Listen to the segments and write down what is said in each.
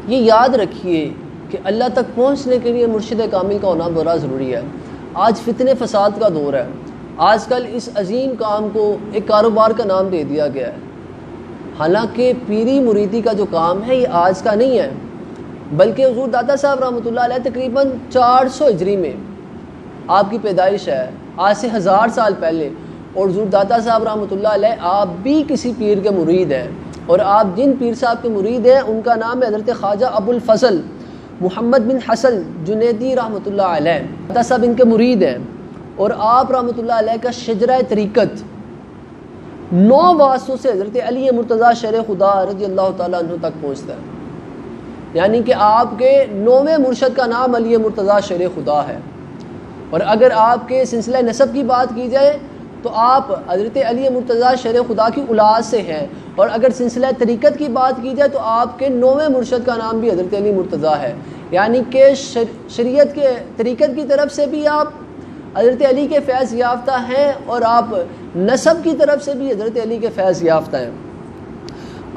یہ یاد رکھیے کہ اللہ تک پہنچنے کے لیے مرشد کامل کا ہونا بڑا ضروری ہے۔ آج فتنے فساد کا دور ہے، آج کل اس عظیم کام کو ایک کاروبار کا نام دے دیا گیا ہے، حالانکہ پیری مریدی کا جو کام ہے یہ آج کا نہیں ہے، بلکہ حضور داتا صاحب رحمۃ اللہ علیہ تقریباً 400 ہجری میں آپ کی پیدائش ہے، آج سے 1000 سال پہلے، اور حضور داتا صاحب رحمۃ اللہ علیہ آپ بھی کسی پیر کے مرید ہیں، اور آپ جن پیر صاحب کے مرید ہیں ان کا نام ہے حضرت خواجہ ابو الفضل محمد بن حسن جنیدی رحمۃ اللہ علیہ، داتا صاحب ان کے مرید ہیں، اور آپ رحمۃ اللہ علیہ کا شجرہ طریقت 9 واسطوں سے حضرت علی مرتضیٰ شیر خدا رضی اللہ تعالیٰ عنہ تک پہنچتا ہے، یعنی کہ آپ کے 9ویں مرشد کا نام علی مرتضیٰ شیر خدا ہے۔ اور اگر آپ کے سلسلہ نسب کی بات کی جائے تو آپ حضرت علی مرتضیٰ شیر خدا کی اولاد سے ہیں، اور اگر سلسلہ طریقت کی بات کی جائے تو آپ کے 9ویں مرشد کا نام بھی حضرت علی مرتضیٰ ہے، یعنی کہ شریعت کے طریقت کی طرف سے بھی آپ حضرت علی کے فیض یافتہ ہیں، اور آپ نسب کی طرف سے بھی حضرت علی کے فیض یافتہ ہیں۔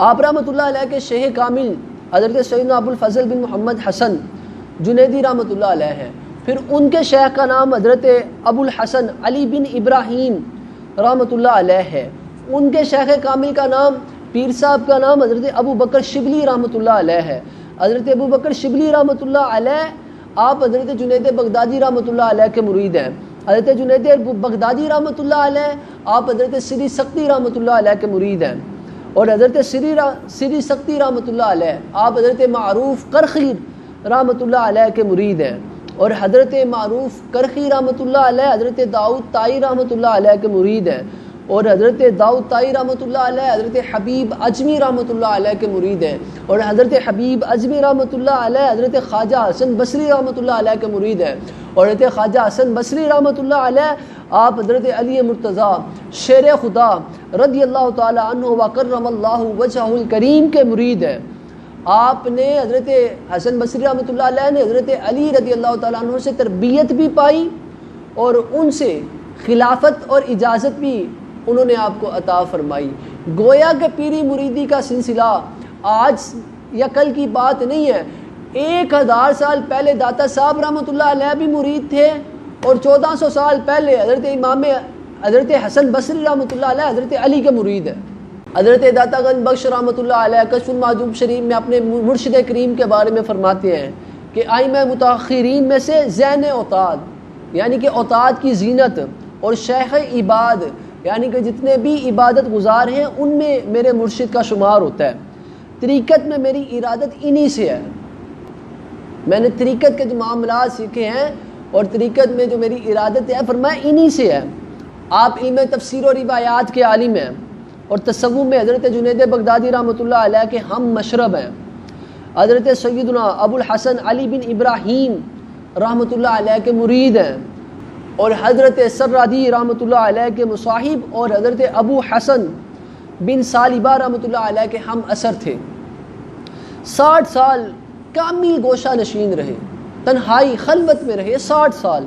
آپ رحمۃ اللہ علیہ کے شیخ کامل حضرت سیدنا ابو الفضل بن محمد حسن جنیدی رحمۃ اللہ علیہ ہیں، پھر ان کے شیخ کا نام حضرت ابو الحسن علی بن ابراہیم رحمۃ اللہ علیہ ہے، ان کے شیخ کامل کا نام پیر صاحب کا نام حضرت ابو بکر شبلی رحمۃ اللہ علیہ ہے۔ حضرت ابو بکر شبلی رحمۃ اللہ علیہ آپ حضرت جنید بغدادی رحمۃ اللہ علیہ کے مرید ہیں، حضرت جنید بغدادی رحمۃ اللہ علیہ آپ حضرت سری سختی رحمۃ اللہ علیہ کے مرید ہیں، اور حضرت سری سختی رحمۃ اللہ علیہ آپ حضرت معروف کرخی رحمۃ اللہ علیہ کے مرید ہیں، اور حضرت معروف کرخی رحمۃ اللہ علیہ حضرت داؤد طائی رحمۃ اللہ علیہ کے مرید ہیں، اور حضرت داؤد طائی رحمۃ اللہ علیہ حضرت حبیب اجمی رحمۃ اللہ علیہ کے مرید ہیں، اور حضرت حبیب اجمی رحمۃ اللہ علیہ حضرت خواجہ حسن بصری رحمۃ اللہ علیہ کے مرید ہیں، اور حضرت خواجہ حسن بصری رحمۃ اللہ علیہ آپ حضرت علی مرتضیٰ شیر خدا رضی اللہ تعالی عنہ وکرم اللہ وجہہ الکریم کے مرید ہیں۔ آپ نے حضرت حسن بصری رحمۃ اللہ علیہ نے حضرت علی رضی اللہ تعالیٰ عنہ سے تربیت بھی پائی، اور ان سے خلافت اور اجازت بھی انہوں نے آپ کو عطا فرمائی۔ گویا کہ پیری مریدی کا سلسلہ آج یا کل کی بات نہیں ہے، 1000 سال پہلے داتا صاحب رحمۃ اللہ علیہ بھی مرید تھے، اور 1400 سال پہلے حضرت امام حضرت حسن بصری رحمۃ اللہ علیہ حضرت علی کے مرید ہیں۔ حضرت داتا گنج بخش رحمۃ اللہ علیہ کشف المحجوب شریف میں اپنے مرشد کریم کے بارے میں فرماتے ہیں کہ ائمہ متاخرین میں سے زین اوتاد یعنی کہ اوتاد کی زینت اور شیخ عباد یعنی کہ جتنے بھی عبادت گزار ہیں ان میں میرے مرشد کا شمار ہوتا ہے۔ طریقت میں میری ارادت انہی سے ہے، میں نے طریقت کے جو معاملات سیکھے ہیں اور طریقت میں جو میری ارادت ہے فرمایا انہی سے ہے۔ آپ علم تفسیر و روایات کے عالم ہیں، اور تصوف میں حضرت جنید بغدادی رحمۃ اللہ علیہ کے ہم مشرب ہیں، حضرت سیدنا ابو الحسن علی بن ابراہیم رحمۃ اللہ علیہ کے مرید ہیں، اور حضرت سرادی رحمۃ اللہ علیہ کے مصاحب، اور حضرت ابو حسن بن سالبہ رحمۃ اللہ علیہ کے ہم اثر تھے۔ 60 سال کامل گوشہ نشین رہے، تنہائی خلوت میں رہے 60 سال،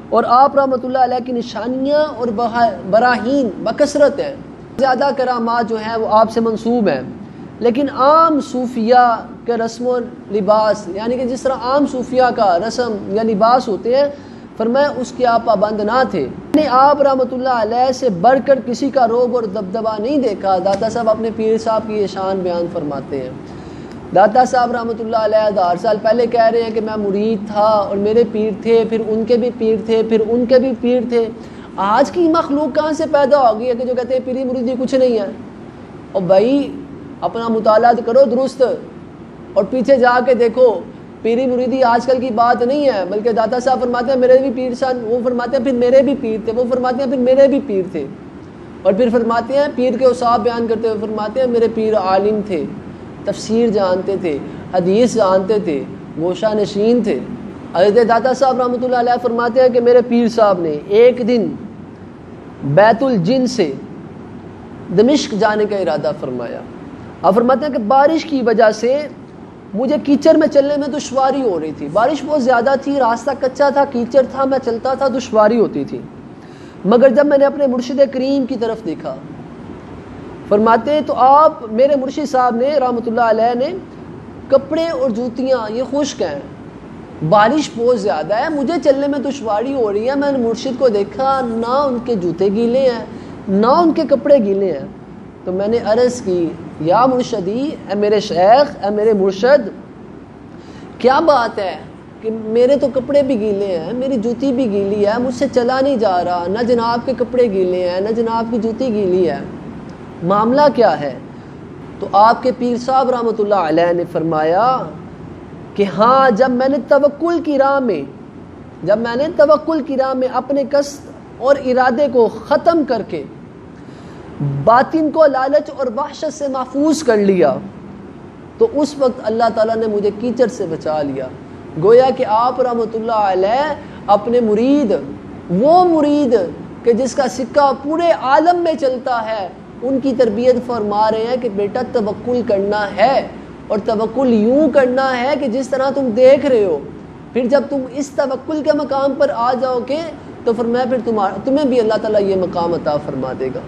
اور آپ رحمۃ اللہ علیہ کی نشانیاں اور براہین بکثرت ہیں، زیادہ کرامات جو ہیں وہ آپ سے منسوب ہیں، لیکن عام صوفیہ کے رسم و لباس یعنی کہ جس طرح عام صوفیہ کا رسم یا لباس ہوتے ہیں فرمایا اس کے آپ پابند نہ تھے، یعنی آپ رحمۃ اللہ علیہ سے بڑھ کر کسی کا روب اور دبدبہ نہیں دیکھا۔ داتا صاحب اپنے پیر صاحب کی یہ شان بیان فرماتے ہیں۔ داتا صاحب رحمۃ اللہ علیہ 1000 سال پہلے کہہ رہے ہیں کہ میں مرید تھا اور میرے پیر تھے، پھر ان کے بھی پیر تھے، پھر ان کے بھی پیر تھے۔ آج کی مخلوق کہاں سے پیدا ہو گئی ہے کہ جو کہتے ہیں پیری مریدی کچھ نہیں ہے؟ اور بھائی اپنا مطالعہ کرو درست، اور پیچھے جا کے دیکھو پیری مریدی آج کل کی بات نہیں ہے، بلکہ داتا صاحب فرماتے ہیں میرے بھی پیر سن، وہ فرماتے ہیں پھر میرے بھی پیر تھے، وہ فرماتے ہیں پھر میرے بھی پیر تھے، اور پھر فرماتے ہیں پیر کے اوصاف بیان کرتے ہوئے فرماتے ہیں میرے پیر عالم تھے، تفسیر جانتے تھے، حدیث جانتے تھے، گوشہ نشین تھے۔ حضرت داتا صاحب رحمۃ اللہ علیہ فرماتے ہیں کہ میرے پیر صاحب نے ایک دن بیت الجن سے دمشق جانے کا ارادہ فرمایا، اور فرماتے ہیں کہ بارش کی وجہ سے مجھے کیچڑ میں چلنے میں دشواری ہو رہی تھی، بارش بہت زیادہ تھی، راستہ کچا تھا، کیچڑ تھا، میں چلتا تھا، دشواری ہوتی تھی، مگر جب میں نے اپنے مرشد کریم کی طرف دیکھا، فرماتے تو آپ میرے مرشد صاحب نے رحمۃ اللہ علیہ نے کپڑے اور جوتیاں یہ خشک ہیں، بارش بہت زیادہ ہے، مجھے چلنے میں دشواری ہو رہی ہے، میں نے مرشد کو دیکھا نہ ان کے جوتے گیلے ہیں نہ ان کے کپڑے گیلے ہیں۔ تو میں نے عرض کی یا مرشدی، اے میرے شیخ، اے میرے مرشد، کیا بات ہے کہ میرے تو کپڑے بھی گیلے ہیں، میری جوتی بھی گیلی ہے، مجھ سے چلا نہیں جا رہا، نہ جناب کے کپڑے گیلے ہیں نہ جناب کی جوتی گیلی ہے، معاملہ کیا ہے؟ تو آپ کے پیر صاحب رحمۃ اللہ علیہ نے فرمایا کہ ہاں، جب میں نے توکل کی راہ میں اپنے قصد اور ارادے کو ختم کر کے باطن کو لالچ اور وحشت سے محفوظ کر لیا تو اس وقت اللہ تعالیٰ نے مجھے کیچڑ سے بچا لیا۔ گویا کہ آپ رحمۃ اللہ علیہ اپنے مرید، وہ مرید کہ جس کا سکہ پورے عالم میں چلتا ہے، ان کی تربیت فرما رہے ہیں کہ بیٹا توکل کرنا ہے، اور توکل یوں کرنا ہے کہ جس طرح تم دیکھ رہے ہو۔ پھر جب تم اس توکل کے مقام پر آ جاؤ گے تو فرمایا پھر تمہیں بھی اللہ تعالیٰ یہ مقام عطا فرما دے گا۔